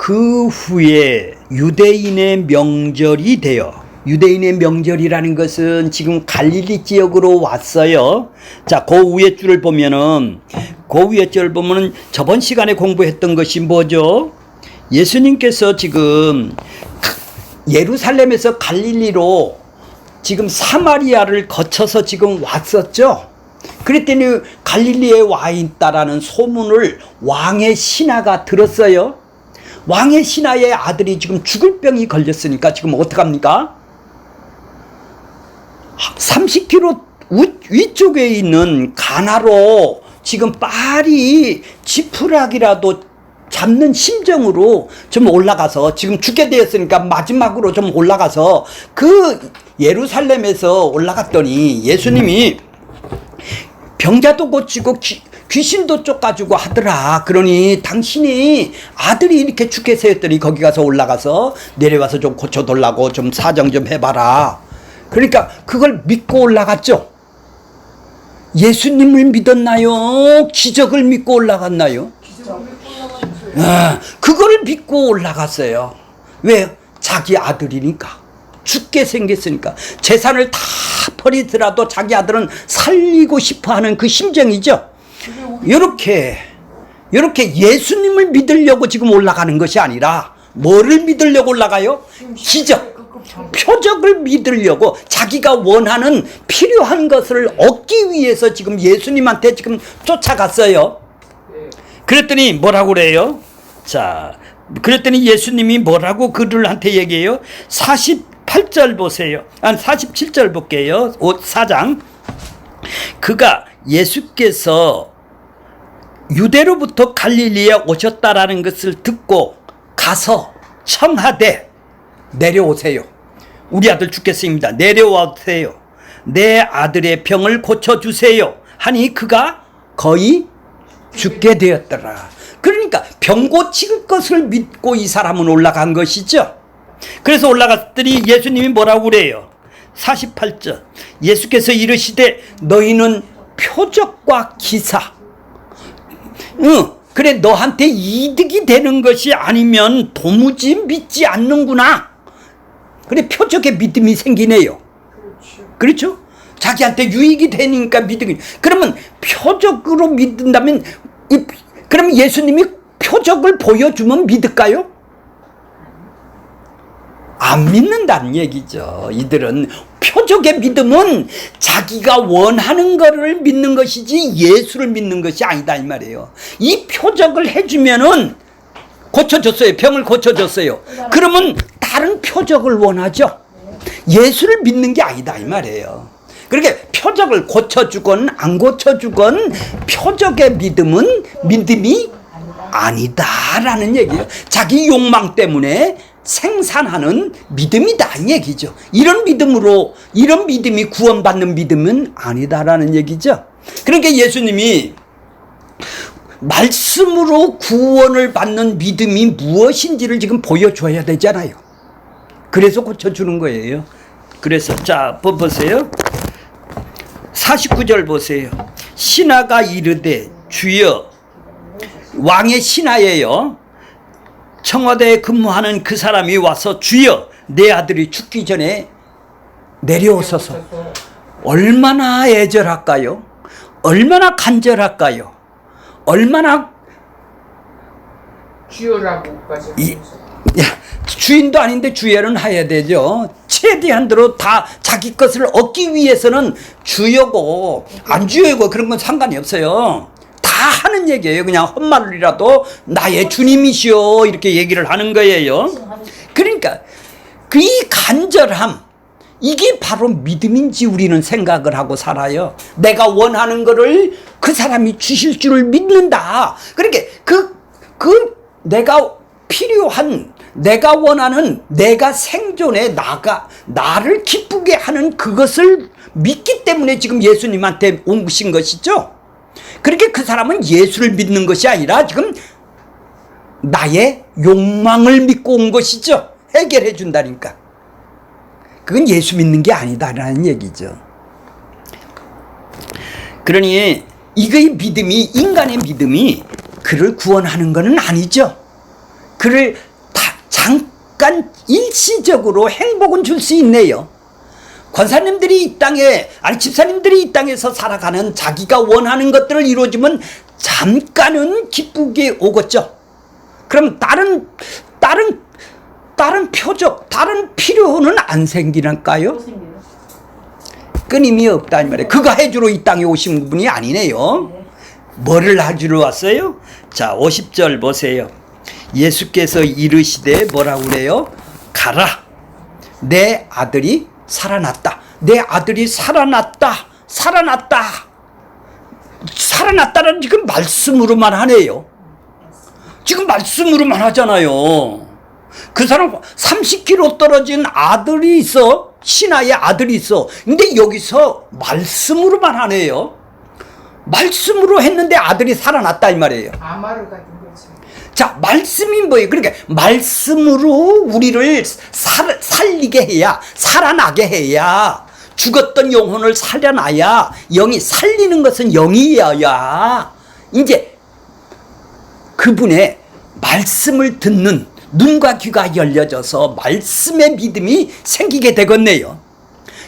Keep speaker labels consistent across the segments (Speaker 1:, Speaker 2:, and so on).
Speaker 1: 그 후에 유대인의 명절이 되어, 유대인의 명절이라는 것은 지금 갈릴리 지역으로 왔어요. 자, 그 위에 줄을 보면은, 그 위에 줄을 보면은 저번 시간에 공부했던 것이 뭐죠? 예수님께서 지금 예루살렘에서 갈릴리로 지금 사마리아를 거쳐서 지금 왔었죠. 그랬더니 갈릴리에 와 있다라는 소문을 왕의 신하가 들었어요. 왕의 신하의 아들이 지금 죽을 병이 걸렸으니까 지금 어떡합니까? 30km 위쪽에 있는 가나로 지금 빨리 지푸라기라도 잡는 심정으로 좀 올라가서, 지금 죽게 되었으니까 마지막으로 좀 올라가서 그 예루살렘에서 올라갔더니 예수님이 병자도 고치고 귀신도 쫓아주고 하더라. 그러니 당신이 아들이 이렇게 죽게 세웠더니 거기 가서 올라가서 내려와서 좀 고쳐달라고 좀 사정 좀 해봐라. 그러니까 그걸 믿고 올라갔죠. 예수님을 믿었나요? 기적을 믿고 올라갔나요? 그걸 믿고 올라갔어요. 왜? 자기 아들이니까. 죽게 생겼으니까. 재산을 다 버리더라도 자기 아들은 살리고 싶어 하는 그 심정이죠. 이렇게 예수님을 믿으려고 지금 올라가는 것이 아니라 뭐를 믿으려고 올라가요? 기적, 표적을 믿으려고, 자기가 원하는 필요한 것을 얻기 위해서 지금 예수님한테 지금 쫓아갔어요. 그랬더니 뭐라고 그래요? 자, 그랬더니 예수님이 뭐라고 그들한테 얘기해요? 48절 보세요. 아니 47절 볼게요. 4장. 그가 예수께서 유대로부터 갈릴리에 오셨다라는 것을 듣고 가서 청하되 내려오세요. 우리 아들 죽겠습니다. 내려오세요. 내 아들의 병을 고쳐주세요. 하니 그가 거의 죽게 되었더라. 그러니까 병 고칠 것을 믿고 이 사람은 올라간 것이죠. 그래서 올라갔더니 예수님이 뭐라고 그래요? 48절. 예수께서 이르시되 너희는 표적과 기사, 그래 너한테 이득이 되는 것이 아니면 도무지 믿지 않는구나. 그래 표적에 믿음이 생기네요. 그렇죠? 자기한테 유익이 되니까 믿음이. 그러면 표적으로 믿는다면 그럼 예수님이 표적을 보여주면 믿을까요? 안 믿는다는 얘기죠. 이들은 표적의 믿음은 자기가 원하는 거를 믿는 것이지 예수를 믿는 것이 아니다 이 말이에요. 이 표적을 해주면은 고쳐줬어요. 병을 고쳐줬어요. 그러면 다른 표적을 원하죠. 예수를 믿는 게 아니다 이 말이에요. 그렇게 표적을 고쳐주건 안 고쳐주건 표적의 믿음은 믿음이 아니다라는 얘기예요. 자기 욕망 때문에 생산하는 믿음이다 이 얘기죠. 이런 믿음이 구원받는 믿음은 아니다라는 얘기죠. 그러니까 예수님이 말씀으로 구원을 받는 믿음이 무엇인지를 지금 보여줘야 되잖아요. 그래서 고쳐주는 거예요. 그래서 자 보세요. 49절 보세요. 신하가 이르되 주여, 왕의 신하예요. 청와대에 근무하는 그 사람이 와서 주여 내 아들이 죽기 전에 내려오소서. 얼마나 애절할까요? 얼마나 간절할까요? 얼마나
Speaker 2: 주여라고까지
Speaker 1: 주인도 아닌데 주여는 해야 되죠. 최대한 대로 다 자기 것을 얻기 위해서는 주여고 안 주여고 그런 건 상관이 없어요. 다 하는 얘기예요. 그냥 헛말이라도 나의 주님이시오 이렇게 얘기를 하는 거예요. 그러니까 그 이 간절함, 이게 바로 믿음인지 우리는 생각을 하고 살아요. 내가 원하는 거를 그 사람이 주실 줄을 믿는다. 그러니까 내가 필요한, 내가 원하는, 내가 생존에 나를 기쁘게 하는 그것을 믿기 때문에 지금 예수님한테 오신 것이죠. 그렇게 그 사람은 예수를 믿는 것이 아니라 지금 나의 욕망을 믿고 온 것이죠. 해결해 준다니까. 그건 예수 믿는 게 아니다라는 얘기죠. 그러니 이거의 믿음이, 인간의 믿음이 그를 구원하는 것은 아니죠. 그를 잠깐 일시적으로 행복은 줄 수 있네요. 권사님들이 이 땅에, 아니 집사님들이 이 땅에서 살아가는 자기가 원하는 것들을 이루어지면 잠깐은 기쁘게 오겠죠. 그럼 다른 표적, 다른 필요는 안 생기는가요? 끊임이 없다 이 말이에요. 그거 해주러 이 땅에 오신 분이 아니네요. 뭐를 해주러 왔어요? 자, 50절 보세요. 예수께서 이르시되 뭐라고 그래요? 가라. 내 아들이 살아났다. 내 아들이 살아났다. 살아났다. 살아났다는 지금 말씀으로만 하네요. 지금 말씀으로만 하잖아요. 그 사람 30km 떨어진 아들이 있어. 신하의 아들이 있어. 근데 여기서 말씀으로만 하네요. 말씀으로 했는데 아들이 살아났다 이 말이에요.
Speaker 2: 아마르 같은 거지.
Speaker 1: 자, 말씀이 뭐예요? 그러니까 말씀으로 우리를 살리게 해야, 살아나게 해야, 죽었던 영혼을 살려놔야, 영이 살리는 것은 영이어야 이제 그분의 말씀을 듣는 눈과 귀가 열려져서 말씀의 믿음이 생기게 되겠네요.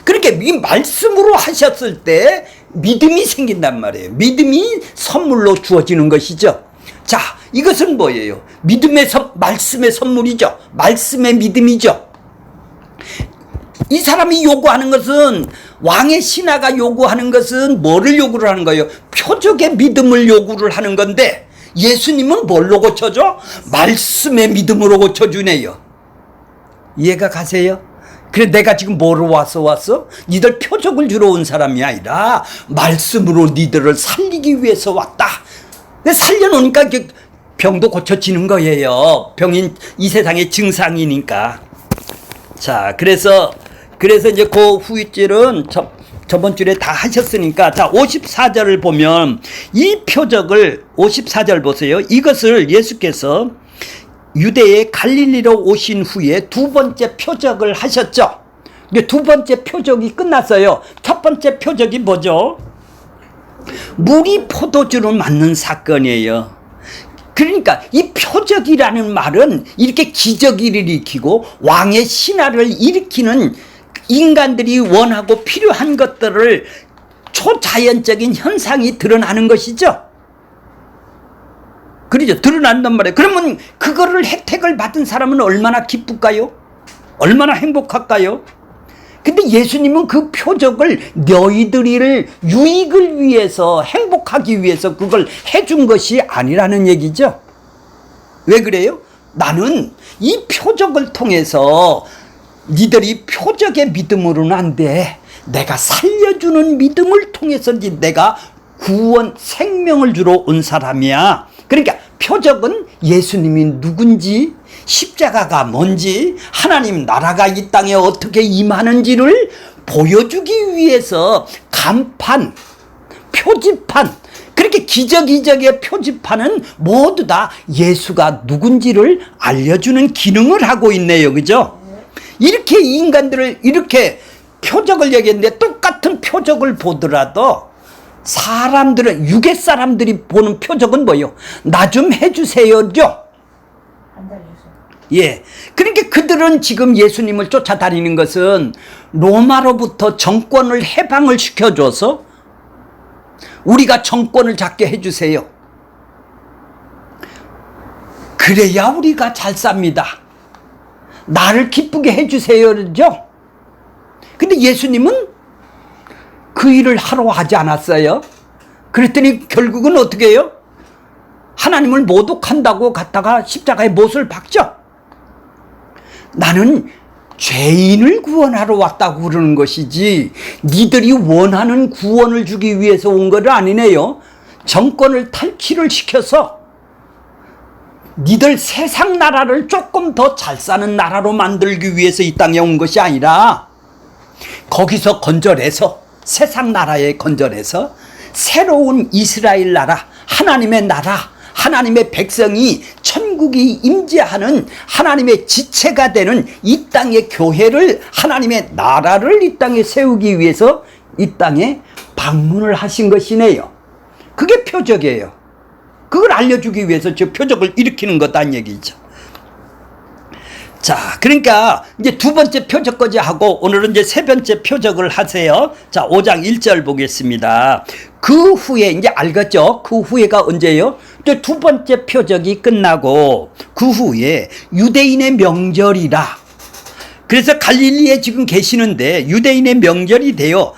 Speaker 1: 그렇게 이 말씀으로 하셨을 때 믿음이 생긴단 말이에요. 믿음이 선물로 주어지는 것이죠. 자, 이것은 뭐예요? 말씀의 선물이죠. 말씀의 믿음이죠. 이 사람이 요구하는 것은, 왕의 신하가 요구하는 것은 뭐를 요구를 하는 거예요? 표적의 믿음을 요구를 하는 건데, 예수님은 뭘로 고쳐줘? 말씀의 믿음으로 고쳐주네요. 이해가 가세요? 그래, 내가 지금 뭐로 왔어? 니들 표적을 주러 온 사람이 아니라 말씀으로 니들을 살리기 위해서 왔다. 근데 살려놓으니까 병도 고쳐지는 거예요. 병인 이 세상의 증상이니까. 자, 그래서 이제 그 후일절은 저번 주에 다 하셨으니까, 자, 54절을 보면 이 표적을, 54절 보세요. 이것을 예수께서 유대의 갈릴리로 오신 후에 두 번째 표적을 하셨죠. 근데 두 번째 표적이 끝났어요. 첫 번째 표적이 뭐죠? 물이 포도주로 맞는 사건이에요. 그러니까 이 표적이라는 말은 이렇게 기적을 일으키고 왕의 신하를 일으키는, 인간들이 원하고 필요한 것들을 초자연적인 현상이 드러나는 것이죠. 그러죠. 드러난단 말이에요. 그러면 그거를 혜택을 받은 사람은 얼마나 기쁠까요? 얼마나 행복할까요? 근데 예수님은 그 표적을 너희들을 유익을 위해서, 행복하기 위해서 그걸 해준 것이 아니라는 얘기죠. 왜 그래요? 나는 이 표적을 통해서 니들이 표적의 믿음으로는 안 돼. 내가 살려주는 믿음을 통해서 내가 구원, 생명을 주러 온 사람이야. 그러니까 표적은 예수님이 누군지, 십자가가 뭔지, 하나님 나라가 이 땅에 어떻게 임하는지를 보여주기 위해서 간판, 표지판, 그렇게 기적의 표지판은 모두 다 예수가 누군지를 알려주는 기능을 하고 있네요. 그죠? 이렇게 인간들을 이렇게 표적을 얘기했는데, 똑같은 표적을 보더라도 사람들은, 유괴 사람들이 보는 표적은 뭐예요? 나 좀 해주세요죠. 예. 그러니까 그들은 지금 예수님을 쫓아다니는 것은 로마로부터 정권을 해방을 시켜줘서 우리가 정권을 잡게 해주세요. 그래야 우리가 잘 삽니다. 나를 기쁘게 해주세요죠. 근데 예수님은 그 일을 하러 하지 않았어요. 그랬더니 결국은 어떻게 해요? 하나님을 모독한다고 갔다가 십자가에 못을 박죠. 나는 죄인을 구원하러 왔다고 그러는 것이지 니들이 원하는 구원을 주기 위해서 온 건 아니네요. 정권을 탈취를 시켜서 니들 세상 나라를 조금 더 잘 사는 나라로 만들기 위해서 이 땅에 온 것이 아니라 거기서 건져내서, 세상 나라에 건져내서 새로운 이스라엘 나라, 하나님의 나라, 하나님의 백성이 천국이 임재하는 하나님의 지체가 되는 이 땅의 교회를, 하나님의 나라를 이 땅에 세우기 위해서 이 땅에 방문을 하신 것이네요. 그게 표적이에요. 그걸 알려주기 위해서 저 표적을 일으키는 거다는 얘기죠. 자, 그러니까 이제 두 번째 표적까지 하고 오늘은 이제 세 번째 표적을 하세요. 자, 5장 1절 보겠습니다. 그 후에 이제 알겠죠? 그 후에가 언제예요? 이제 두 번째 표적이 끝나고 그 후에 유대인의 명절이라. 그래서 갈릴리에 지금 계시는데 유대인의 명절이 되어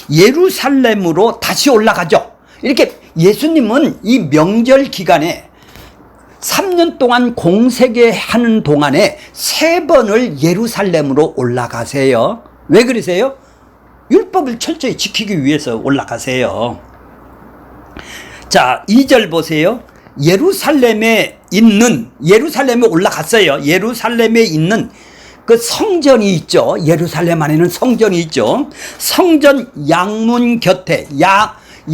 Speaker 1: 예루살렘으로 다시 올라가죠. 이렇게 예수님은 이 명절 기간에 3년 동안 공세계하는 동안에 3번을 예루살렘으로 올라가세요. 왜 그러세요? 율법을 철저히 지키기 위해서 올라가세요. 자, 2절 보세요. 예루살렘에 올라갔어요. 예루살렘에 있는 그 성전이 있죠. 예루살렘 안에는 성전이 있죠. 성전 양문 곁에,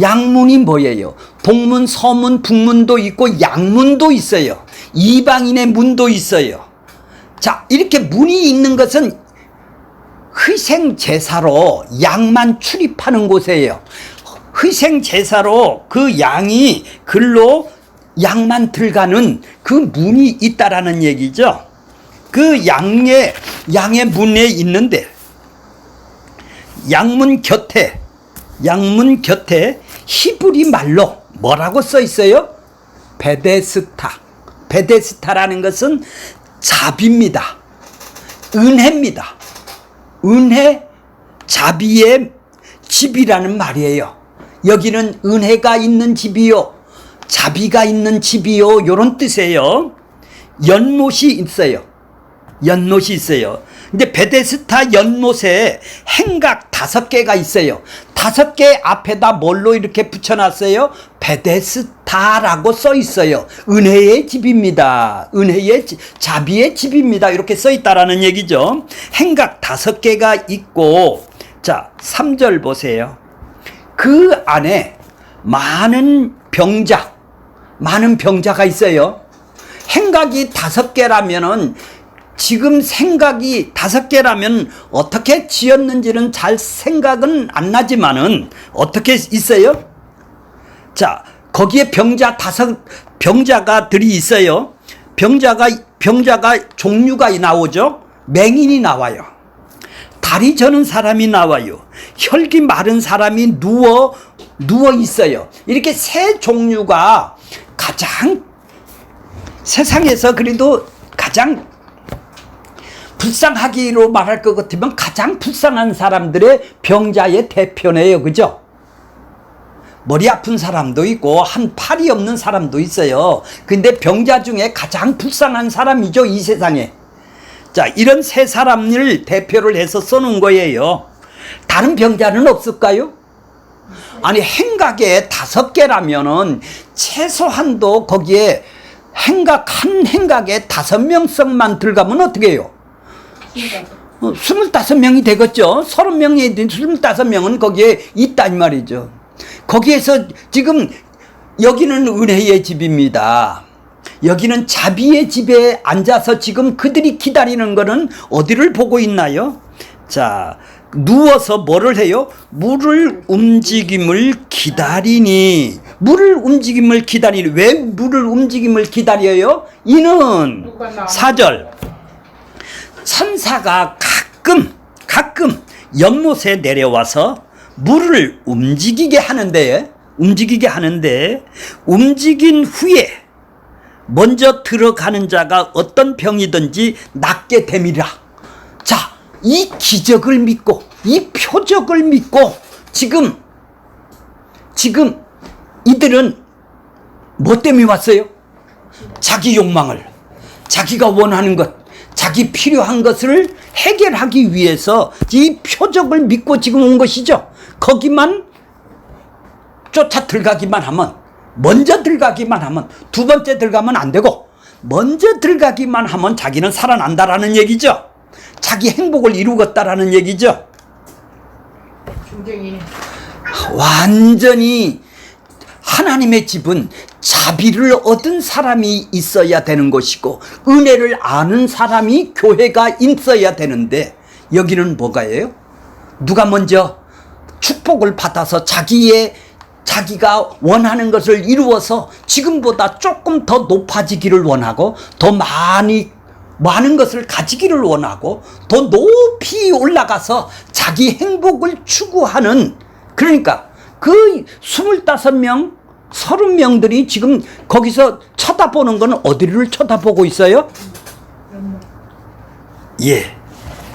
Speaker 1: 양문이 뭐예요? 동문, 서문, 북문도 있고 양문도 있어요. 이방인의 문도 있어요. 자, 이렇게 문이 있는 것은 희생 제사로 양만 출입하는 곳이에요. 희생 제사로 그 양이 글로 양만 들어가는 그 문이 있다라는 얘기죠. 그 양의 문에 있는데 양문 곁에 히브리 말로 뭐라고 써 있어요? 베데스타라는 것은 자비입니다. 은혜입니다. 은혜, 자비의 집이라는 말이에요. 여기는 은혜가 있는 집이요, 자비가 있는 집이요, 요런 뜻이에요. 연못이 있어요. 근데 베데스타 연못에 행각 5개가 있어요. 5개 앞에다 뭘로 이렇게 붙여놨어요? 베데스타라고 써 있어요. 은혜의 집입니다. 자비의 집입니다. 이렇게 써 있다라는 얘기죠. 행각 5개가 있고, 자, 3절 보세요. 그 안에 많은 병자가 있어요. 행각이 5개라면은 지금 생각이 5개라면 어떻게 지었는지는 잘 생각은 안 나지만은 어떻게 있어요? 자, 거기에 병자가들이 있어요. 병자가 종류가 나오죠. 맹인이 나와요. 다리 저는 사람이 나와요. 혈기 마른 사람이 누워 있어요. 이렇게 세 종류가 가장 세상에서 그래도 가장 불쌍하기로 말할 것 같으면 가장 불쌍한 사람들의 병자의 대표네요. 그죠? 머리 아픈 사람도 있고 한 팔이 없는 사람도 있어요. 근데 병자 중에 가장 불쌍한 사람이죠, 이 세상에. 자, 이런 세 사람을 대표를 해서 써놓은 거예요. 다른 병자는 없을까요? 아니, 행각에 5개라면은 최소한도 거기에 한 행각에 5명씩만 들어가면 어떻게 해요? 25명이 되겠죠. 30명이 25명은 거기에 있다 이 말이죠. 거기에서 지금 여기는 은혜의 집입니다. 여기는 자비의 집에 앉아서 지금 그들이 기다리는 거는 어디를 보고 있나요? 자, 누워서 뭐를 해요? 물을 움직임을 기다리니. 왜 물을 움직임을 기다려요? 이는 4절 천사가 가끔 연못에 내려와서 물을 움직이게 하는데 움직인 후에 먼저 들어가는 자가 어떤 병이든지 낫게 됨이라. 자, 이 기적을 믿고 이 표적을 믿고 지금 이들은 뭐 때문에 왔어요? 자기 욕망을, 자기가 원하는 것, 자기 필요한 것을 해결하기 위해서 이 표적을 믿고 지금 온 것이죠. 거기만 쫓아 들어가기만 하면, 먼저 들어가기만 하면, 두 번째 들어가면 안 되고 먼저 들어가기만 하면 자기는 살아난다라는 얘기죠. 자기 행복을 이루겠다라는 얘기죠. 완전히 하나님의 집은 자비를 얻은 사람이 있어야 되는 것이고 은혜를 아는 사람이 교회가 있어야 되는데 여기는 뭐가예요? 누가 먼저 축복을 받아서 자기가 원하는 것을 이루어서 지금보다 조금 더 높아지기를 원하고 더 많이 많은 것을 가지기를 원하고 더 높이 올라가서 자기 행복을 추구하는, 그러니까 그 25명 30명들이 지금 거기서 쳐다보는 건 어디를 쳐다보고 있어요? 예,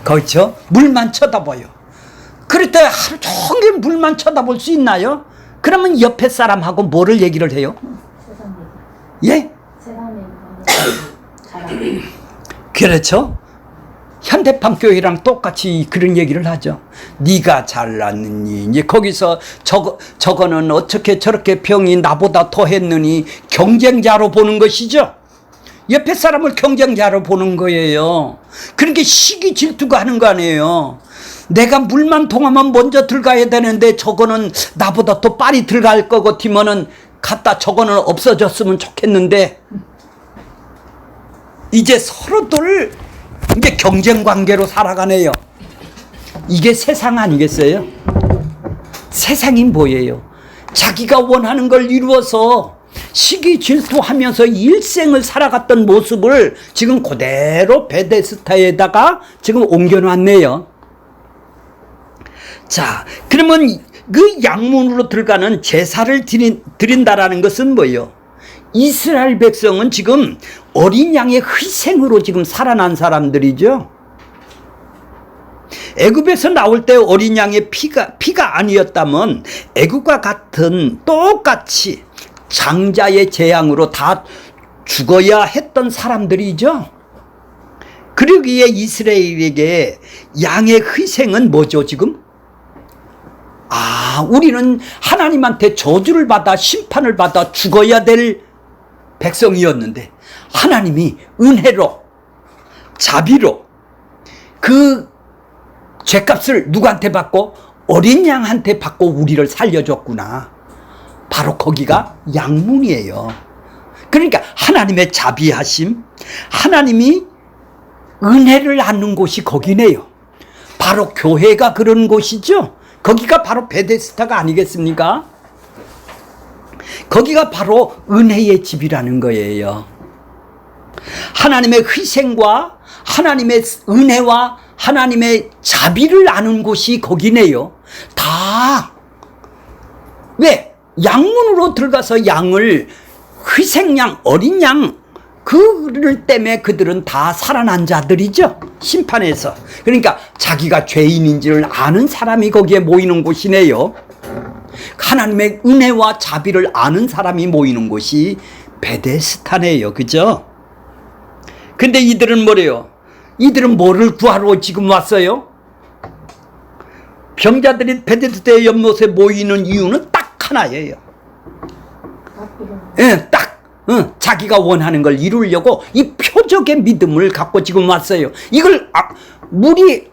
Speaker 1: 그렇죠. 물만 쳐다봐요. 그럴 때 하루 종일 물만 쳐다볼 수 있나요? 그러면 옆에 사람하고 뭐를 얘기를 해요? 예? 그렇죠. 현대판 교회랑 똑같이 그런 얘기를 하죠. 네가 잘났느니, 이제 거기서 저거는 어떻게 저렇게 병이 나보다 더 했느니 경쟁자로 보는 것이죠. 옆에 사람을 경쟁자로 보는 거예요. 그러니까 시기 질투가 하는 거 아니에요. 내가 물만 통하면 먼저 들어가야 되는데 저거는 나보다 더 빨리 들어갈 거 같으면은 갖다 저거는 없어졌으면 좋겠는데, 이제 서로들 이제 경쟁 관계로 살아가네요. 이게 세상 아니겠어요? 세상이 뭐예요? 자기가 원하는 걸 이루어서 시기 질투하면서 일생을 살아갔던 모습을 지금 그대로 베데스다에다가 지금 옮겨놨네요. 자, 그러면 그 양문으로 들어가는 제사를 드린다라는 것은 뭐예요? 이스라엘 백성은 지금 어린 양의 희생으로 지금 살아난 사람들이죠. 애굽에서 나올 때 어린 양의 피가 아니었다면 애굽과 같은 똑같이 장자의 재앙으로 다 죽어야 했던 사람들이죠. 그러기에 이스라엘에게 양의 희생은 뭐죠 지금? 우리는 하나님한테 저주를 받아 심판을 받아 죽어야 될 백성이었는데 하나님이 은혜로 자비로 그 죄값을 누구한테 받고? 어린 양한테 받고 우리를 살려줬구나. 바로 거기가 양문이에요. 그러니까 하나님의 자비하심, 하나님이 은혜를 안는 곳이 거기네요. 바로 교회가 그런 곳이죠. 거기가 바로 베데스다가 아니겠습니까? 거기가 바로 은혜의 집이라는 거예요. 하나님의 희생과 하나님의 은혜와 하나님의 자비를 아는 곳이 거기네요. 다 왜? 양문으로 들어가서 양을, 희생양, 어린 양, 그를 때문에 그들은 다 살아난 자들이죠. 심판에서. 그러니까 자기가 죄인인지를 아는 사람이 거기에 모이는 곳이네요. 하나님의 은혜와 자비를 아는 사람이 모이는 곳이 베데스다네요. 그죠? 근데 이들은 뭐래요? 이들은 뭐를 구하러 지금 왔어요? 병자들이 베데스다의 연못에 모이는 이유는 딱 하나예요. 예, 딱 자기가 원하는 걸 이루려고 이 표적의 믿음을 갖고 지금 왔어요. 이걸 물이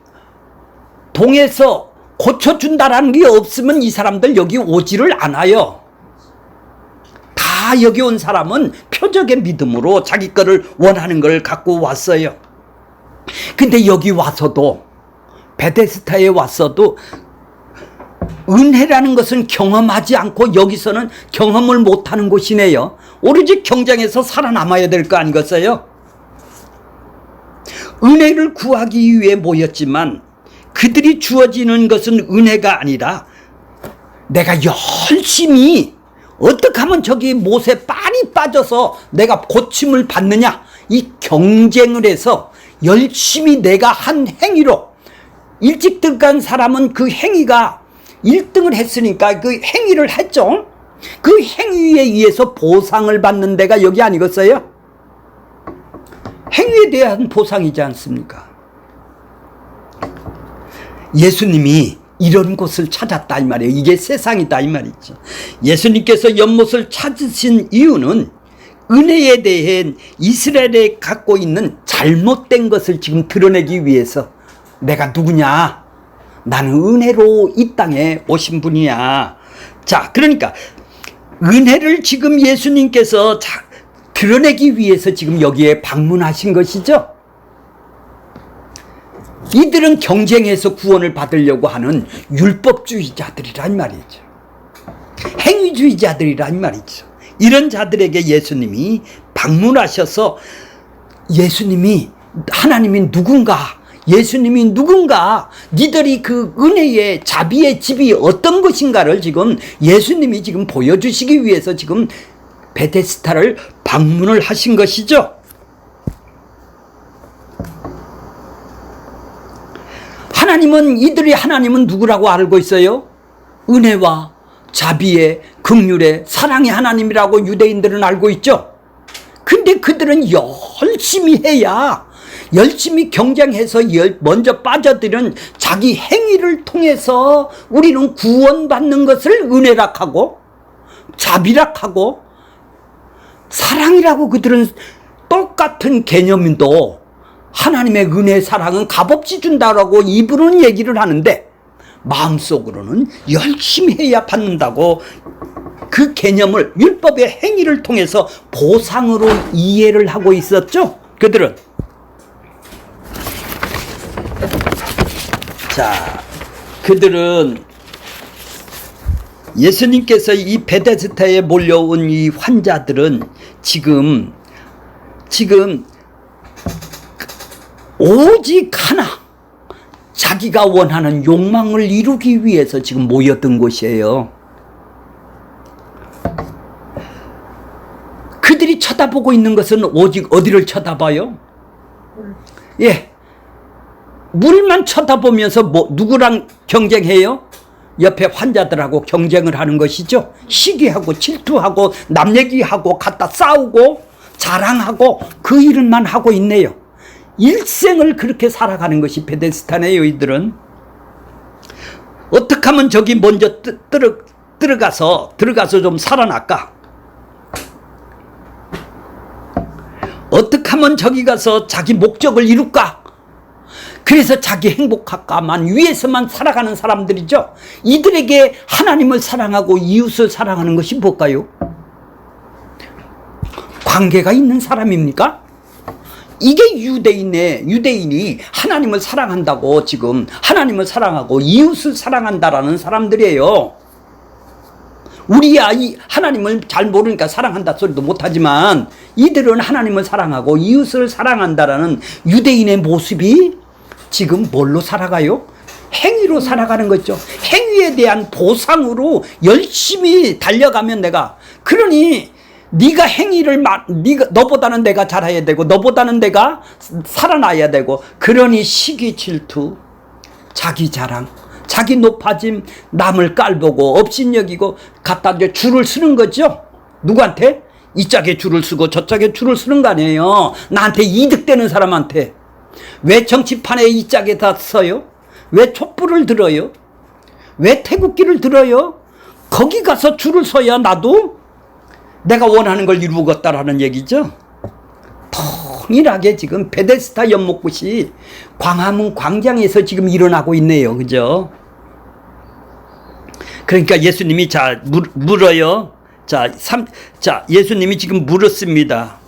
Speaker 1: 동에서 고쳐준다라는 게 없으면 이 사람들 여기 오지를 않아요. 다 여기 온 사람은 표적의 믿음으로 자기 거를 원하는 걸 갖고 왔어요. 근데 여기 와서도, 베데스다에 왔어도 은혜라는 것은 경험하지 않고 여기서는 경험을 못하는 곳이네요. 오로지 경쟁에서 살아남아야 될 거 아니겠어요? 은혜를 구하기 위해 모였지만 그들이 주어지는 것은 은혜가 아니라 내가 열심히 어떻게 하면 저기 못에 빨리 빠져서 내가 고침을 받느냐, 이 경쟁을 해서 열심히 내가 한 행위로, 일찍 들어간 사람은 그 행위가 1등을 했으니까 그 행위를 했죠. 그 행위에 의해서 보상을 받는 데가 여기 아니겠어요? 행위에 대한 보상이지 않습니까? 예수님이 이런 곳을 찾았다 이 말이에요. 이게 세상이다 이 말이죠. 예수님께서 연못을 찾으신 이유는 은혜에 대해 이스라엘에 갖고 있는 잘못된 것을 지금 드러내기 위해서, 내가 누구냐? 나는 은혜로 이 땅에 오신 분이야. 자, 그러니까 은혜를 지금 예수님께서 드러내기 위해서 지금 여기에 방문하신 것이죠. 이들은 경쟁해서 구원을 받으려고 하는 율법주의자들이란 말이죠. 행위주의자들이란 말이죠. 이런 자들에게 예수님이 방문하셔서 예수님이 하나님이 누군가, 예수님이 누군가, 니들이 그 은혜의 자비의 집이 어떤 것인가를 지금 예수님이 지금 보여주시기 위해서 지금 베데스다를 방문을 하신 것이죠. 하나님은 누구라고 알고 있어요? 은혜와 자비의, 긍휼의, 사랑의 하나님이라고 유대인들은 알고 있죠. 근데 그들은 열심히 해야, 열심히 경쟁해서 먼저 빠져들은 자기 행위를 통해서 우리는 구원받는 것을 은혜락하고 자비락하고 사랑이라고, 그들은 똑같은 개념인도 하나님의 은혜 사랑은 값없이 준다라고 입으로는 얘기를 하는데 마음속으로는 열심히 해야 받는다고 그 개념을 율법의 행위를 통해서 보상으로 이해를 하고 있었죠. 그들은. 자, 그들은 예수님께서 이 베데스다에 몰려온 이 환자들은 지금 오직 하나, 자기가 원하는 욕망을 이루기 위해서 지금 모여든 곳이에요. 그들이 쳐다보고 있는 것은 오직 어디를 쳐다봐요? 예, 물만 쳐다보면서 누구랑 경쟁해요? 옆에 환자들하고 경쟁을 하는 것이죠. 시기하고 질투하고 남 얘기하고 갖다 싸우고 자랑하고 그 일만 하고 있네요. 일생을 그렇게 살아가는 것이 베데스다네요. 이들은 어떻게 하면 저기 먼저 들어가서 좀 살아날까? 어떻게 하면 저기 가서 자기 목적을 이룰까? 그래서 자기 행복할까만 위해서만 살아가는 사람들이죠. 이들에게 하나님을 사랑하고 이웃을 사랑하는 것이 뭘까요? 관계가 있는 사람입니까? 이게 유대인이 하나님을 사랑한다고, 지금 하나님을 사랑하고 이웃을 사랑한다라는 사람들이에요. 우리야 하나님을 잘 모르니까 사랑한다 소리도 못하지만 이들은 하나님을 사랑하고 이웃을 사랑한다라는 유대인의 모습이 지금 뭘로 살아가요? 행위로 살아가는 거죠. 행위에 대한 보상으로 열심히 달려가면 그러니 네가 행위를 너보다는 내가 잘해야 되고 너보다는 내가 살아나야 되고, 그러니 시기 질투, 자기 자랑, 자기 높아짐, 남을 깔보고 업신여기고 갖다 이제 줄을 서는 거죠. 누구한테? 이 짝에 줄을 서고 저 짝에 줄을 서는 거 아니에요. 나한테 이득되는 사람한테. 왜 정치판에 이 짝에다 서요? 왜 촛불을 들어요? 왜 태극기를 들어요? 거기 가서 줄을 서야 나도 내가 원하는 걸 이루겠다라는 얘기죠. 동일하게 지금 베데스다 연못굿이 광화문 광장에서 지금 일어나고 있네요. 그죠? 그러니까 예수님이 물어요. 예수님이 지금 물었습니다.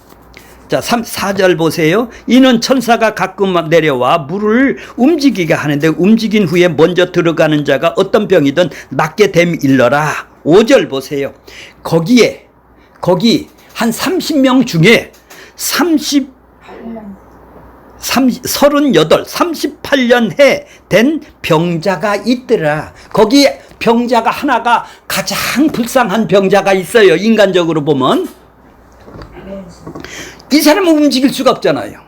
Speaker 1: 4절 보세요. 이는 천사가 가끔 내려와 물을 움직이게 하는데 움직인 후에 먼저 들어가는 자가 어떤 병이든 낫게 됨일러라. 5절 보세요. 거기 한 30명 중에 38년 해 된 병자가 있더라. 거기 병자가 하나가 가장 불쌍한 병자가 있어요. 인간적으로 보면. 이 사람은 움직일 수가 없잖아요.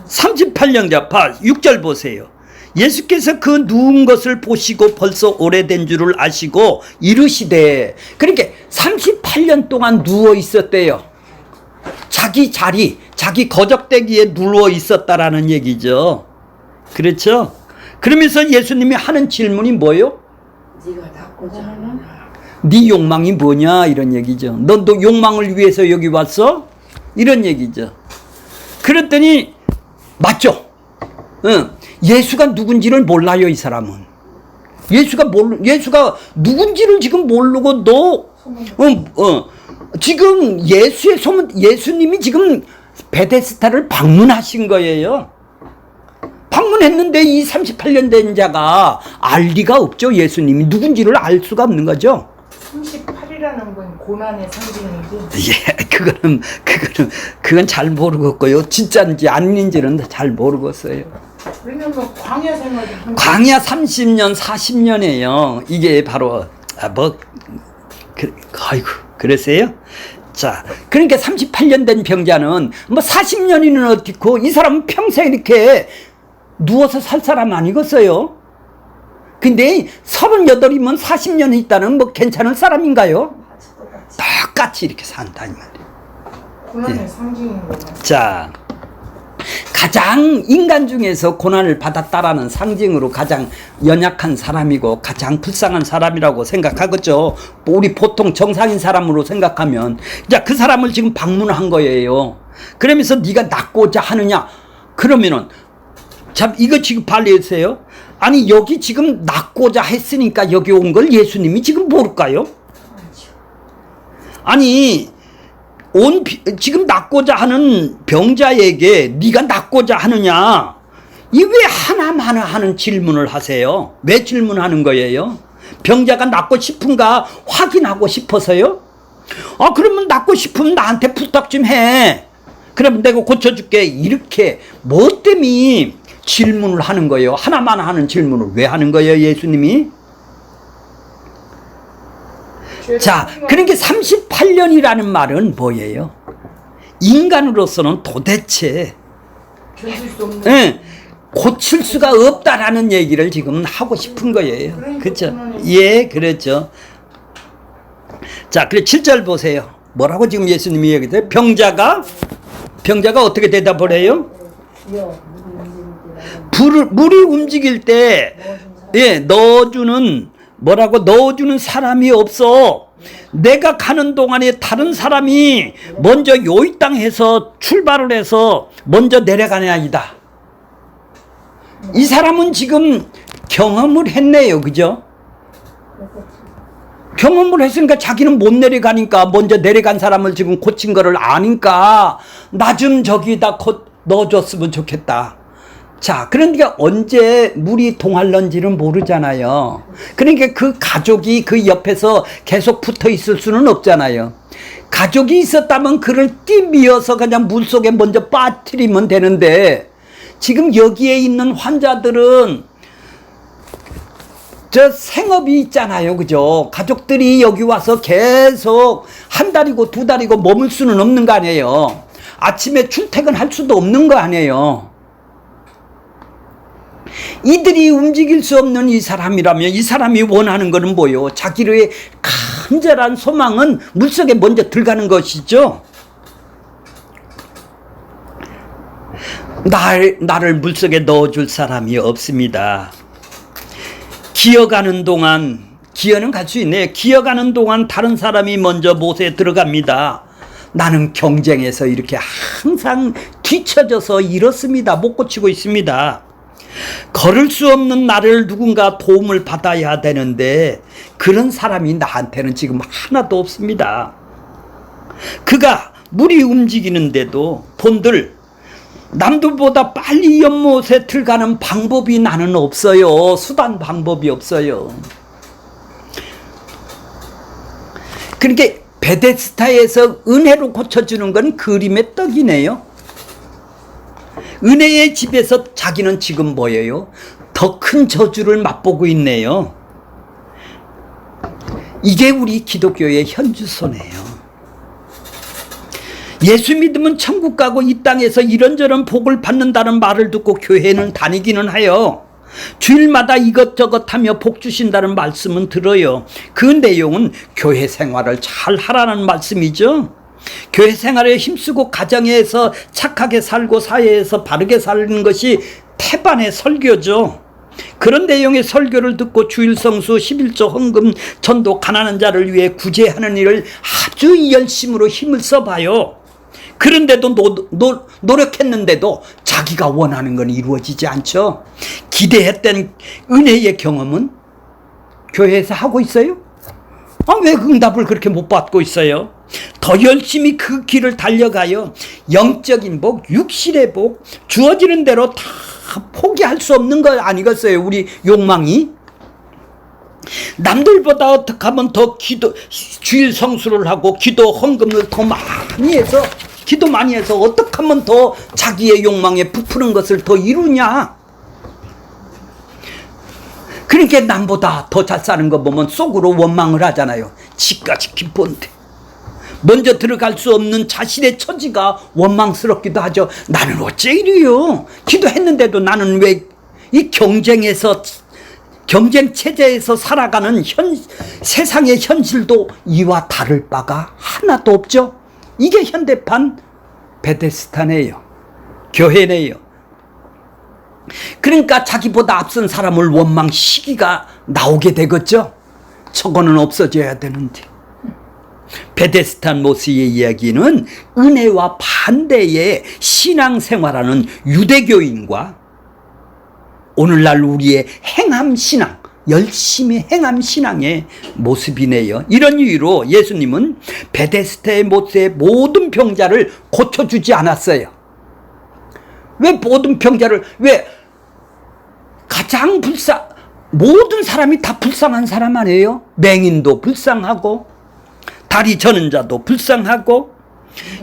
Speaker 1: 38년자 6절 보세요. 예수께서 그 누운 것을 보시고 벌써 오래된 줄을 아시고 이르시되, 그러니까 38년 동안 누워 있었대요. 자기 자리, 자기 거적대기에 누워 있었다라는 얘기죠. 그렇죠? 그러면서 예수님이 하는 질문이 뭐예요?
Speaker 2: 네가 낫고자 하느냐?
Speaker 1: 네 욕망이 뭐냐 이런 얘기죠. 넌 너 욕망을 위해서 여기 왔어? 이런 얘기죠. 그랬더니 맞죠? 예수가 누군지를 몰라요. 이 사람은 예수가 누군지를 지금 모르고 지금 예수의 소문, 예수님이 지금 베데스다를 방문하신 거예요. 방문했는데 이 38년 된 자가 알 리가 없죠. 예수님이 누군지를 알 수가 없는 거죠.
Speaker 2: 38이라고 칼이라는 건 고난의 상징이지.
Speaker 1: 예, 그건 잘 모르겠고요. 진짜인지 아닌지는 잘 모르겠어요.
Speaker 2: 왜냐면 광야 생활이
Speaker 1: 광야 30년, 40년이에요. 이게 바로 아이고, 그랬어요? 자, 그러니까 38년 된 병자는 뭐 40년이는 어떻고 이 사람은 평생 이렇게 누워서 살 사람 아니겠어요? 근데 38이면 40년 있다는 뭐 괜찮은 사람인가요? 똑같이 이렇게 산다 이 말이에요.
Speaker 2: 고난의 상징인 거야.
Speaker 1: 자, 가장 인간 중에서 고난을 받았다라는 상징으로 가장 연약한 사람이고 가장 불쌍한 사람이라고 생각하겠죠. 우리 보통 정상인 사람으로 생각하면 자, 그 사람을 지금 방문한 거예요. 그러면서 네가 낫고자 하느냐? 그러면은 참 이거 지금 발리했어요. 아니 여기 지금 낫고자 했으니까 여기 온 걸 예수님이 지금 모를까요? 아니 지금 낫고자 하는 병자에게 네가 낫고자 하느냐? 이 왜 하나만 하는 질문을 하세요? 왜 질문하는 거예요? 병자가 낫고 싶은가 확인하고 싶어서요? 그러면 낫고 싶으면 나한테 부탁 좀 해. 그러면 내가 고쳐줄게. 이렇게 뭐 때문에 질문을 하는 거예요? 하나만 하는 질문을 왜 하는 거예요, 예수님이? 자, 그러니까 38년이라는 말은 뭐예요? 인간으로서는 도대체 고칠 수가 없다라는 얘기를 지금 하고 싶은 거예요. 그렇죠? 예, 그렇죠. 자, 그래 7절 보세요. 뭐라고 지금 예수님이 얘기해요? 병자가 어떻게 대답을 해요? 물이 움직일 때 넣어주는 사람이 없어. 내가 가는 동안에 다른 사람이 먼저 요 땅에서 출발을 해서 먼저 내려가는 아이다. 이 사람은 지금 경험을 했네요. 그죠? 경험을 했으니까 자기는 못 내려가니까 먼저 내려간 사람을 지금 고친 거를 아니까 나 좀 저기다 넣어줬으면 좋겠다. 자, 그러니까 언제 물이 동할런지는 모르잖아요. 그러니까 그 가족이 그 옆에서 계속 붙어 있을 수는 없잖아요. 가족이 있었다면 그를 띠미어서 그냥 물 속에 먼저 빠뜨리면 되는데 지금 여기에 있는 환자들은 저 생업이 있잖아요. 그죠? 가족들이 여기 와서 계속 한 달이고 두 달이고 머물 수는 없는 거 아니에요. 아침에 출퇴근할 수도 없는 거 아니에요. 이들이 움직일 수 없는 이 사람이라면 이 사람이 원하는 것은 뭐예요? 자기의 간절한 소망은 물속에 먼저 들어가는 것이죠. 나를 물속에 넣어줄 사람이 없습니다. 기어가는 동안, 기어는 갈 수 있네요. 기어가는 동안 다른 사람이 먼저 못에 들어갑니다. 나는 경쟁에서 이렇게 항상 뒤처져서 이렇습니다. 못 고치고 있습니다. 걸을 수 없는 나를 누군가 도움을 받아야 되는데 그런 사람이 나한테는 지금 하나도 없습니다. 그가 물이 움직이는데도 본들 남들보다 빨리 연못에 들어가는 방법이 나는 없어요. 수단 방법이 없어요. 그러니까 베데스다에서 은혜로 고쳐주는 건 그림의 떡이네요. 은혜의 집에서 자기는 지금 뭐예요? 더 큰 저주를 맛보고 있네요. 이게 우리 기독교의 현주소네요. 예수 믿으면 천국 가고 이 땅에서 이런저런 복을 받는다는 말을 듣고 교회는 다니기는 해요. 주일마다 이것저것 하며 복 주신다는 말씀은 들어요. 그 내용은 교회 생활을 잘 하라는 말씀이죠. 교회 생활에 힘쓰고 가정에서 착하게 살고 사회에서 바르게 사는 것이 태반의 설교죠. 그런 내용의 설교를 듣고 주일 성수, 11조 헌금, 전도, 가난한 자를 위해 구제하는 일을 아주 열심으로 힘을 써봐요. 그런데도 노력했는데도 자기가 원하는 건 이루어지지 않죠. 기대했던 은혜의 경험은 교회에서 하고 있어요? 왜 응답을 그렇게 못 받고 있어요? 더 열심히 그 길을 달려가요. 영적인 복, 육신의 복 주어지는 대로 다 포기할 수 없는 거 아니겠어요? 우리 욕망이. 남들보다 어떻게 하면 더 주일 성수를 하고 기도 헌금을 더 많이 해서 기도 많이 해서 어떻게 하면 더 자기의 욕망에 부푸는 것을 더 이루냐. 그러니까 남보다 더 잘 사는 거 보면 속으로 원망을 하잖아요. 지까지 기쁜데 먼저 들어갈 수 없는 자신의 처지가 원망스럽기도 하죠. 나는 어째 이래요. 기도했는데도 나는 왜 이 경쟁 체제에서 살아가는 세상의 현실도 이와 다를 바가 하나도 없죠. 이게 현대판 베데스다네요. 교회네요. 그러니까 자기보다 앞선 사람을 원망 시기가 나오게 되겠죠. 저거는 없어져야 되는데. 베데스다 모스의 이야기는 은혜와 반대의 신앙생활하는 유대교인과 오늘날 우리의 행함신앙, 열심히 행함신앙의 모습이네요. 이런 이유로 예수님은 베데스다의 모스의 모든 병자를 고쳐주지 않았어요. 왜 모든 병자를, 왜 가장 모든 사람이 다 불쌍한 사람 아니에요? 맹인도 불쌍하고 다리 저는 자도 불쌍하고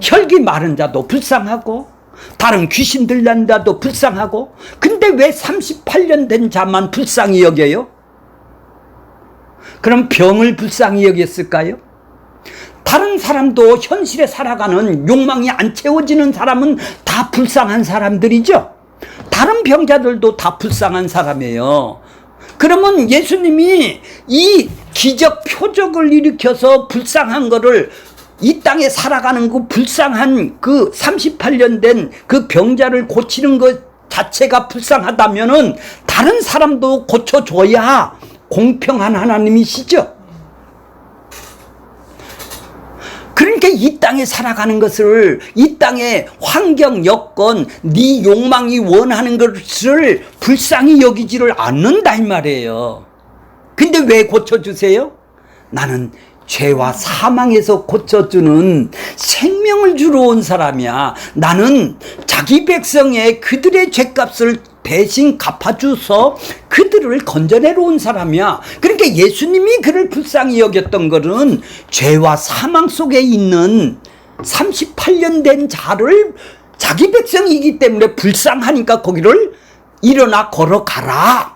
Speaker 1: 혈기 마른 자도 불쌍하고 다른 귀신 들난 자도 불쌍하고. 근데 왜 38년 된 자만 불쌍히 여겨요? 그럼 병을 불쌍히 여겼을까요? 다른 사람도 현실에 살아가는 욕망이 안 채워지는 사람은 다 불쌍한 사람들이죠. 다른 병자들도 다 불쌍한 사람이에요. 그러면 예수님이 이 기적 표적을 일으켜서 불쌍한 거를 이 땅에 살아가는 그 불쌍한 그 38년 된 그 병자를 고치는 것 자체가 불쌍하다면은 다른 사람도 고쳐줘야 공평한 하나님이시죠. 그러니까 이 땅에 살아가는 것을, 이 땅의 환경, 여건, 네 욕망이 원하는 것을 불쌍히 여기지를 않는다 이 말이에요. 근데 왜 고쳐주세요? 나는 죄와 사망에서 고쳐주는 생명을 주러 온 사람이야. 나는 자기 백성의 그들의 죄값을 대신 갚아줘서 그들을 건져내러 온 사람이야. 그러니까 예수님이 그를 불쌍히 여겼던 것은 죄와 사망 속에 있는 38년 된 자를 자기 백성이기 때문에 불쌍하니까 거기를 일어나 걸어가라.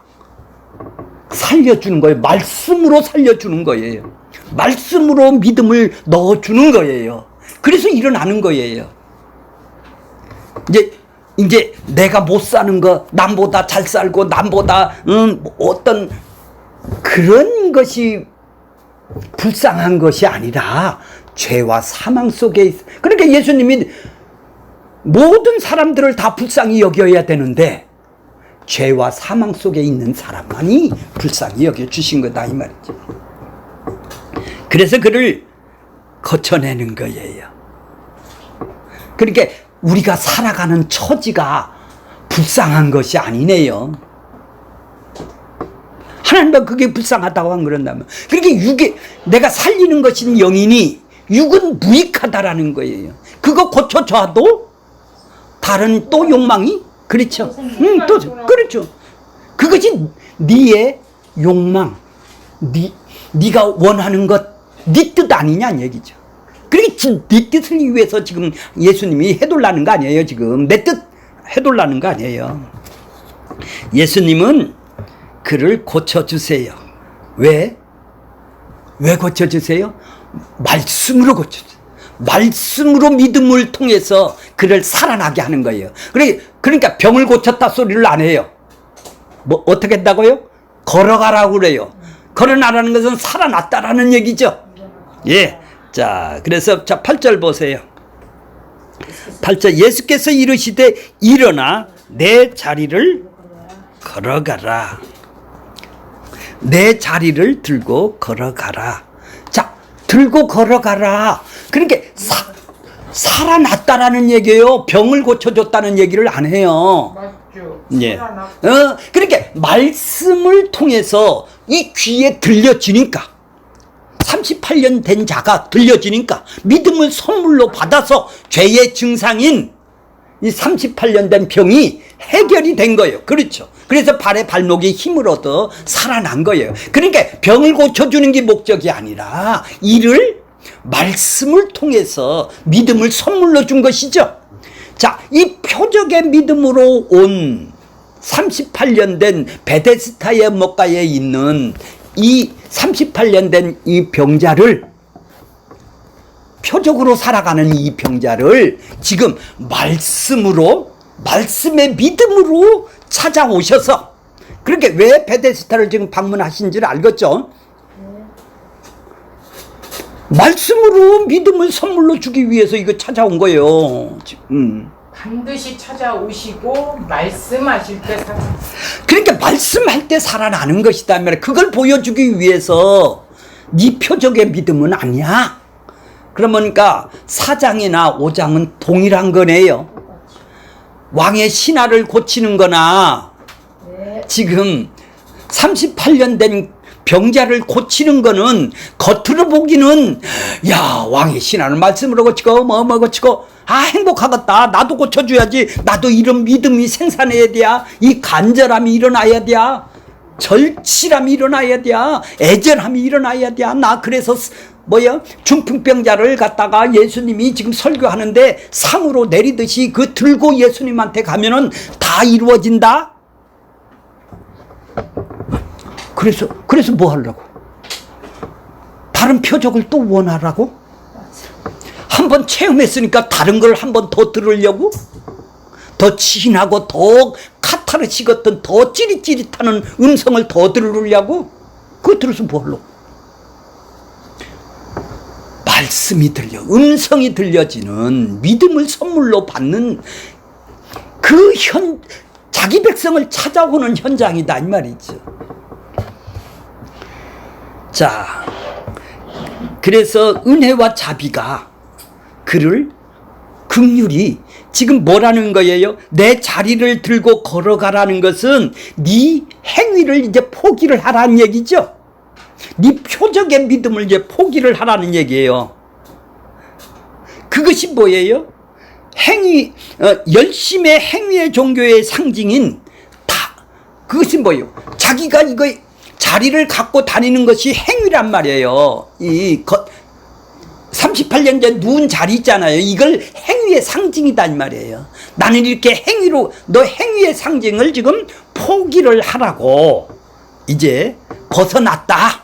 Speaker 1: 살려주는 거예요. 말씀으로 살려주는 거예요. 말씀으로 믿음을 넣어주는 거예요. 그래서 일어나는 거예요. 이제 내가 못 사는 거, 남보다 잘 살고 남보다 어떤 그런 것이 불쌍한 것이 아니라 죄와 사망 속에 그러니까 예수님이 모든 사람들을 다 불쌍히 여겨야 되는데 죄와 사망 속에 있는 사람만이 불쌍히 여겨주신 거다 이 말이죠. 그래서 그를 거쳐내는 거예요. 그러니까 우리가 살아가는 처지가 불쌍한 것이 아니네요. 하나님은 그게 불쌍하다고 한 그런다면. 그러니까 내가 살리는 것인 영이니 육은 무익하다라는 거예요. 그거 고쳐줘도 다른 또 욕망이 그렇죠. 또 그렇죠. 그것이 네의 욕망, 네가 원하는 것, 네 뜻 아니냐는 얘기죠. 그러니까 네 뜻을 위해서 지금 예수님이 해달라는 거 아니에요. 지금 내 뜻 해달라는 거 아니에요. 예수님은 그를 고쳐주세요. 왜 고쳐주세요? 말씀으로 고쳐주세요. 말씀으로 믿음을 통해서 그를 살아나게 하는 거예요. 그러니까 병을 고쳤다 소리를 안 해요. 뭐 어떻게 한다고요? 걸어가라고 그래요. 걸어나라는 것은 살아났다라는 얘기죠. 예. 자, 그래서 8절 보세요. 8절 예수께서 이르시되 일어나 내 자리를 걸어가라. 내 자리를 들고 걸어가라. 자, 들고 걸어가라. 그러니까 살아났다라는 얘기예요. 병을 고쳐줬다는 얘기를 안 해요.
Speaker 2: 맞죠.
Speaker 1: 예. 그러니까 말씀을 통해서 이 귀에 들려지니까 38년 된 자가 들려지니까 믿음을 선물로 받아서 죄의 증상인 이 38년 된 병이 해결이 된 거예요. 그렇죠. 그래서 발에 발목에 힘을 얻어 살아난 거예요. 그러니까 병을 고쳐주는 게 목적이 아니라 이를 말씀을 통해서 믿음을 선물로 준 것이죠. 자, 이 표적의 믿음으로 온 38년 된 베데스다의 목가에 있는 이 38년 된 이 병자를, 표적으로 살아가는 이 병자를 지금 말씀으로, 말씀의 믿음으로 찾아오셔서, 그렇게 왜 베데스다를 지금 방문하신 줄 알겠죠? 말씀으로 믿음을 선물로 주기 위해서 이거 찾아온 거예요.
Speaker 2: 반드시 찾아오시고 말씀하실 때 살아.
Speaker 1: 그러니까 말씀할 때 살아나는 것이다. 그걸 보여주기 위해서 네 표적의 믿음은 아니야. 그러니까 4장이나 5장은 동일한 거네요. 왕의 신하를 고치는 거나 지금 38년 된 병자를 고치는 거는 겉으로 보기는 야, 왕의 신하는 말씀으로 고치고 뭐 고치고 아, 행복하겠다, 나도 고쳐줘야지, 나도 이런 믿음이 생산해야 돼, 이 간절함이 일어나야 돼, 절실함이 일어나야 돼, 애절함이 일어나야 돼. 나 그래서 중풍병자를 갖다가 예수님이 지금 설교하는데 상으로 내리듯이 그 들고 예수님한테 가면은 다 이루어진다. 그래서 뭐 하려고? 다른 표적을 또 원하라고? 한번 체험했으니까 다른 걸 한 번 더 들으려고? 더 진하고 더 카타르시 같은 더 찌릿찌릿하는 음성을 더 들으려고? 그거 들어서 뭐 하려고? 말씀이 들려, 음성이 들려지는 믿음을 선물로 받는 자기 백성을 찾아오는 현장이다 이 말이죠. 자, 그래서 은혜와 자비가 그를 긍휼히 지금 뭐라는 거예요? 내 자리를 들고 걸어가라는 것은 네 행위를 이제 포기를 하라는 얘기죠. 네 표적의 믿음을 이제 포기를 하라는 얘기예요. 그것이 뭐예요? 열심의 행위의 종교의 상징인 그것이 뭐예요? 자기가 이거 자리를 갖고 다니는 것이 행위란 말이에요. 38년 전 누운 자리 있잖아요. 이걸 행위의 상징이다 이 말이에요. 나는 이렇게 너 행위의 상징을 지금 포기를 하라고 이제 벗어났다.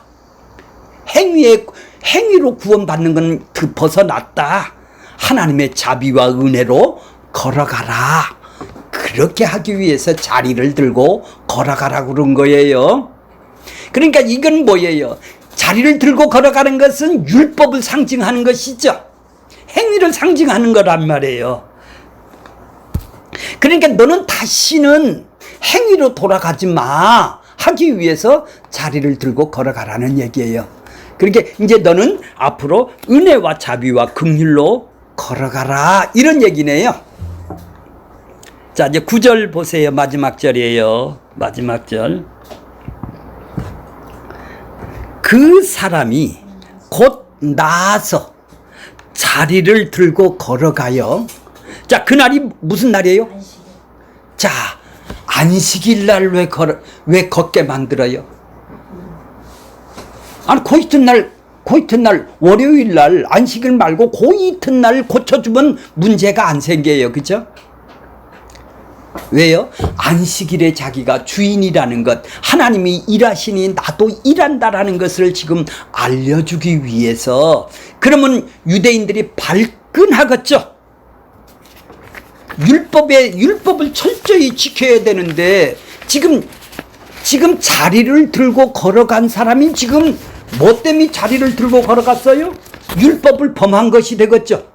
Speaker 1: 행위로 구원받는 건 벗어났다. 하나님의 자비와 은혜로 걸어가라. 그렇게 하기 위해서 자리를 들고 걸어가라고 그런 거예요. 그러니까 이건 뭐예요? 자리를 들고 걸어가는 것은 율법을 상징하는 것이죠. 행위를 상징하는 거란 말이에요. 그러니까 너는 다시는 행위로 돌아가지 마 하기 위해서 자리를 들고 걸어가라는 얘기예요. 그러니까 이제 너는 앞으로 은혜와 자비와 긍휼로 걸어가라 이런 얘기네요. 자, 이제 9절 보세요. 마지막 절이에요. 마지막 절. 그 사람이 곧 나아서 자리를 들고 걸어가요. 자, 그날이 무슨 날이에요? 자, 안식일 날 왜 걷게 만들어요? 아니, 그 이튿날 월요일 날 안식일 말고 그 이튿날 고쳐주면 문제가 안 생겨요. 그죠? 왜요? 안식일에 자기가 주인이라는 것, 하나님이 일하시니 나도 일한다라는 것을 지금 알려주기 위해서. 그러면 유대인들이 발끈하겠죠. 율법을 철저히 지켜야 되는데 지금 자리를 들고 걸어간 사람이 지금 뭐 때문에 자리를 들고 걸어갔어요? 율법을 범한 것이 되겠죠.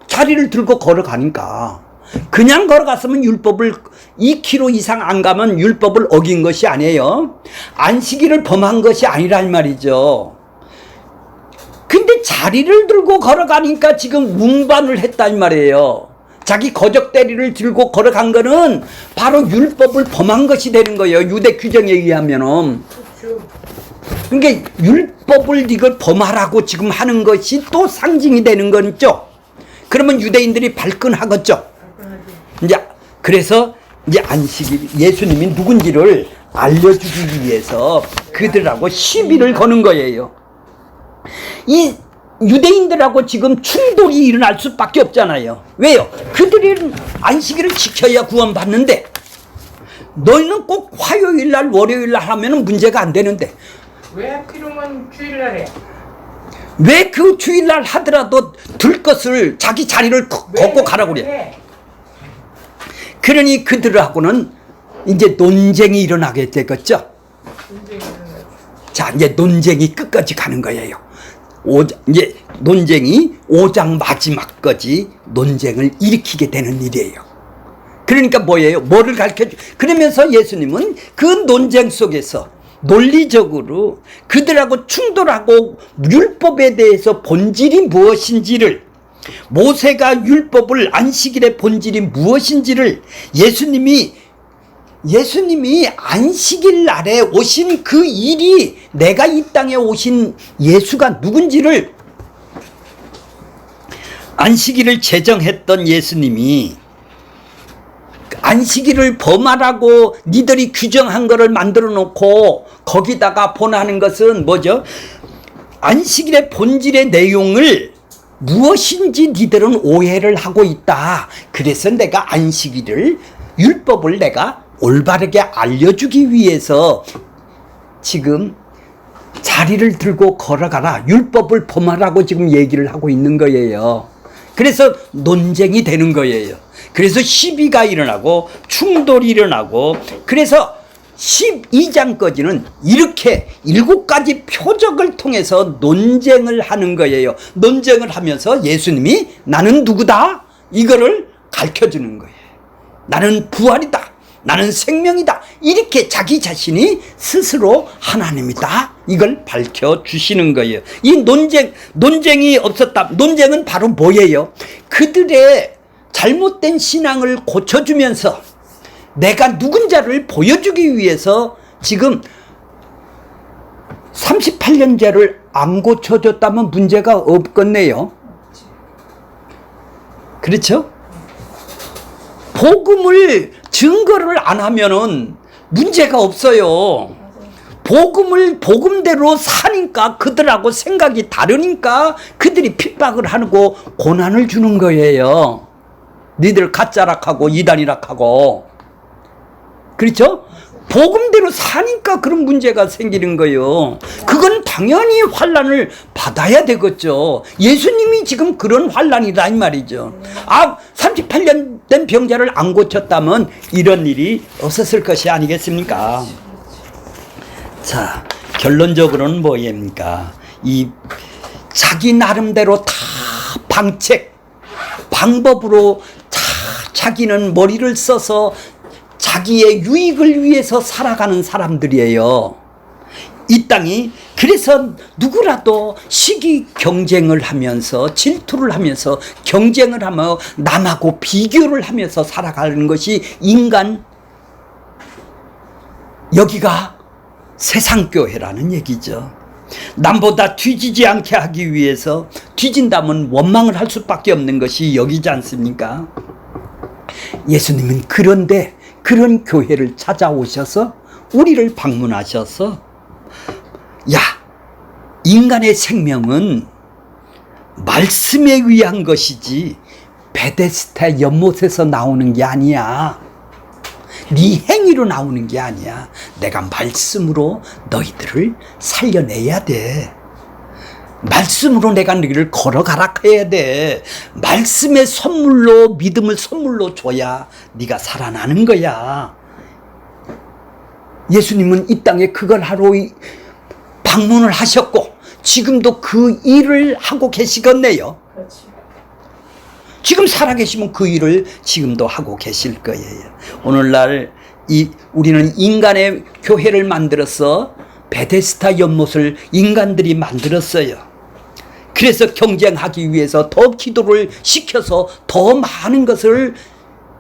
Speaker 1: 자리를 들고 걸어가니까. 그냥 걸어갔으면 율법을 2km 이상 안 가면 율법을 어긴 것이 아니에요. 안식일을 범한 것이 아니란 말이죠. 근데 자리를 들고 걸어가니까 지금 운반을 했단 말이에요. 자기 거적대리를 들고 걸어간 거는 바로 율법을 범한 것이 되는 거예요. 유대 규정에 의하면은. 그러니까 율법을 이걸 범하라고 지금 하는 것이 또 상징이 되는 거죠. 그러면 유대인들이 발끈하겠죠. 이제 그래서 이제 안식일 예수님이 누군지를 알려주기 위해서 그들하고 시비를 거는 거예요. 이 유대인들하고 지금 충돌이 일어날 수밖에 없잖아요. 왜요? 그들이 안식일을 지켜야 구원받는데 너희는 꼭 화요일날 월요일날 하면 문제가 안 되는데
Speaker 2: 왜 하필이면 주일날에?
Speaker 1: 왜 그 주일날 하더라도 들 것을 자기 자리를 걷고 가라고 그래. 그러니 그들하고는 이제 논쟁이 일어나게 되겠죠. 자, 이제 논쟁이 끝까지 가는 거예요. 이제 논쟁이 5장 마지막까지 논쟁을 일으키게 되는 일이에요. 그러니까 뭐예요? 뭐를 가르쳐줘? 그러면서 예수님은 그 논쟁 속에서 논리적으로 그들하고 충돌하고 율법에 대해서 본질이 무엇인지를, 모세가 율법을 안식일의 본질이 무엇인지를 예수님이 안식일 날에 오신 그 일이, 내가 이 땅에 오신 예수가 누군지를, 안식일을 제정했던 예수님이 안식일을 범하라고 니들이 규정한 거를 만들어 놓고 거기다가 본하는 것은 뭐죠? 안식일의 본질의 내용을 무엇인지 니들은 오해를 하고 있다. 그래서 내가 안식일을, 율법을 내가 올바르게 알려주기 위해서 지금 자리를 들고 걸어가라, 율법을 범하라고 지금 얘기를 하고 있는 거예요. 그래서 논쟁이 되는 거예요. 그래서 시비가 일어나고 충돌이 일어나고, 그래서 12장까지는 이렇게 7가지 표적을 통해서 논쟁을 하는 거예요. 논쟁을 하면서 예수님이 나는 누구다? 이거를 가르쳐주는 거예요. 나는 부활이다. 나는 생명이다. 이렇게 자기 자신이 스스로 하나님이다. 이걸 밝혀주시는 거예요. 이 논쟁이 없었다. 논쟁은 바로 뭐예요? 그들의 잘못된 신앙을 고쳐주면서 내가 누군자를 보여주기 위해서 지금 38년째를 안 고쳐줬다면 문제가 없겠네요. 그렇죠? 복음을 증거를 안 하면은 문제가 없어요. 복음대로 사니까 그들하고 생각이 다르니까 그들이 핍박을 하고 고난을 주는 거예요. 니들 가짜락하고 이단이락하고. 그렇죠? 복음대로 사니까 그런 문제가 생기는 거예요. 그건 당연히 환난을 받아야 되겠죠. 예수님이 지금 그런 환난이다 이 말이죠. 38년 된 병자를 안 고쳤다면 이런 일이 없었을 것이 아니겠습니까? 자, 결론적으로는 뭐입니까? 이 자기 나름대로 다 방법으로 다 자기는 머리를 써서 자기의 유익을 위해서 살아가는 사람들이에요. 이 땅이. 그래서 누구라도 시기 경쟁을 하면서 질투를 하면서 경쟁을 하며 남하고 비교를 하면서 살아가는 것이 인간, 여기가 세상교회라는 얘기죠. 남보다 뒤지지 않게 하기 위해서, 뒤진다면 원망을 할 수밖에 없는 것이 여기지 않습니까? 예수님은 그런데 그런 교회를 찾아오셔서 우리를 방문하셔서, 야, 인간의 생명은 말씀에 의한 것이지 베데스다 연못에서 나오는 게 아니야. 네 행위로 나오는 게 아니야. 내가 말씀으로 너희들을 살려내야 돼. 말씀으로 내가 너희를 걸어가라 해야 돼. 말씀의 선물로, 믿음을 선물로 줘야 네가 살아나는 거야. 예수님은 이 땅에 그걸 하러 방문을 하셨고 지금도 그 일을 하고 계시겠네요.
Speaker 2: 그렇지.
Speaker 1: 지금 살아계시면 그 일을 지금도 하고 계실 거예요. 오늘날 우리는 인간의 교회를 만들어서 베데스다 연못을 인간들이 만들었어요. 그래서 경쟁하기 위해서 더 기도를 시켜서 더 많은 것을,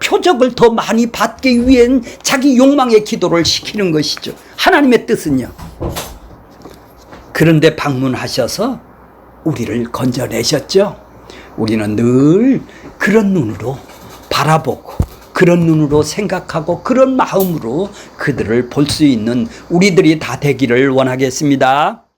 Speaker 1: 표적을 더 많이 받기 위한 자기 욕망의 기도를 시키는 것이죠. 하나님의 뜻은요. 그런데 방문하셔서 우리를 건져내셨죠. 우리는 늘 그런 눈으로 바라보고 그런 눈으로 생각하고 그런 마음으로 그들을 볼 수 있는 우리들이 다 되기를 원하겠습니다.